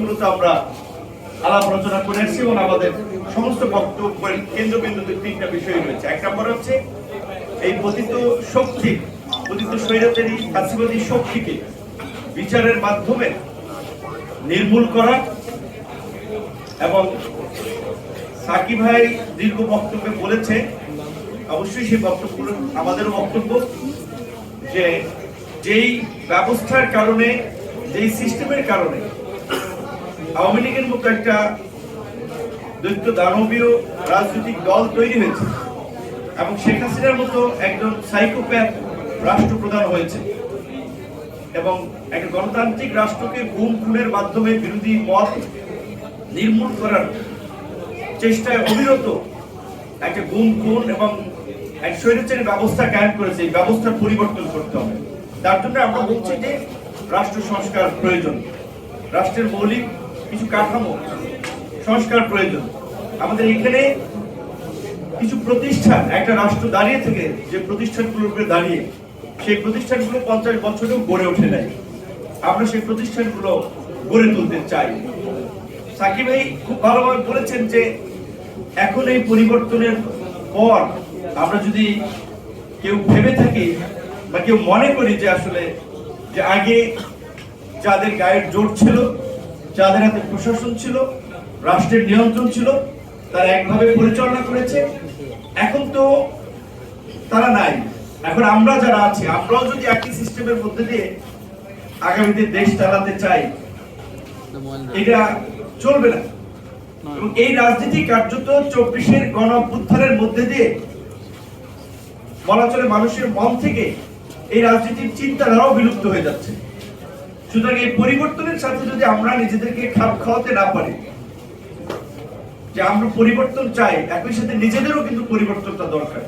বিষয়গুলোতে আমরা আলাপ আলোচনা করে আসছি এবং আমাদের সমস্ত বক্তব্যের কেন্দ্রবিন্দুতে তিনটা বিষয় রয়েছে। এক নম্বর হচ্ছে এই পতিত স্বৈরাচারী ফাঁসিবাদী শক্তিকে বিচারের মাধ্যমে নির্মূল করা, এবং সাকিব ভাই দীর্ঘ বক্তব্যে বলেছে, অবশ্যই সেই বক্তব্যগুলো আমাদেরও বক্তব্য, যে যেই ব্যবস্থার কারণে, যেই সিস্টেমের কারণে আওয়ামী লীগের মতো একটা দৈত্য দানবীয় রাজনৈতিক দল তৈরি হয়েছে এবং শেখ হাসিনার মতো একজন সাইকোপ্যাথ রাষ্ট্রপ্রধান হয়েছে এবং একটা গণতান্ত্রিক রাষ্ট্রকে গুম খুনের মাধ্যমে বিরোধী মত নির্মূল করার চেষ্টায় অবিরত একটা গুম খুন এবং এক স্বৈরাচারী ব্যবস্থা কায়েম করেছে। এই ব্যবস্থার পরিবর্তন করতে হবে। তার জন্য আমরা বলছি যে রাষ্ট্র সংস্কার প্রয়োজন, রাষ্ট্রের মৌলিক কিছু কাঠামো সংস্কার প্রয়োজন। আমাদের এখানে কিছু প্রতিষ্ঠান, একটা রাষ্ট্র দাঁড়িয়ে থেকে যে প্রতিষ্ঠানগুলোর উপরে দাঁড়িয়ে, সেই প্রতিষ্ঠানগুলো 50 বছরেও গড়ে ওঠে নাই। আমরা সেই প্রতিষ্ঠানগুলো গড়ে তুলতে চাই। সাকিব ভাই খুব ভালোভাবে বলেছেন যে এখন এই পরিবর্তনের পর আমরা যদি কেউ ভেবে থাকি বা কেউ মনে করি যে আসলে যে আগে যাদের গায়ের জোর ছিল, যাদের হাতে প্রশাসন ছিল, রাষ্ট্রের নিয়ন্ত্রণ ছিল, তারা একভাবে পরিচালনা করেছে, এখন তো তারা নাই। এখন আমরা যারা আছি, আমরাও যদি একই সিস্টেমের মধ্যে দিয়ে আগামীতে দেশ চালাতে চাই, এটা চলবে না। এবং এই রাজনীতি কার্যত 24-এর গণ অভ্যুত্থানের মধ্যে দিয়ে বলা চলে মানুষের মন থেকে এই রাজনীতির চিন্তাধারাও বিলুপ্ত হয়ে যাচ্ছে। সুতরাং এই পরিবর্তনের সাথে যদি আমরা নিজেদেরকে খাপ খাওয়াতে না পারি, যে আমরা পরিবর্তন চাই, একই সাথে নিজেদেরও কিন্তু পরিবর্তনটা দরকার।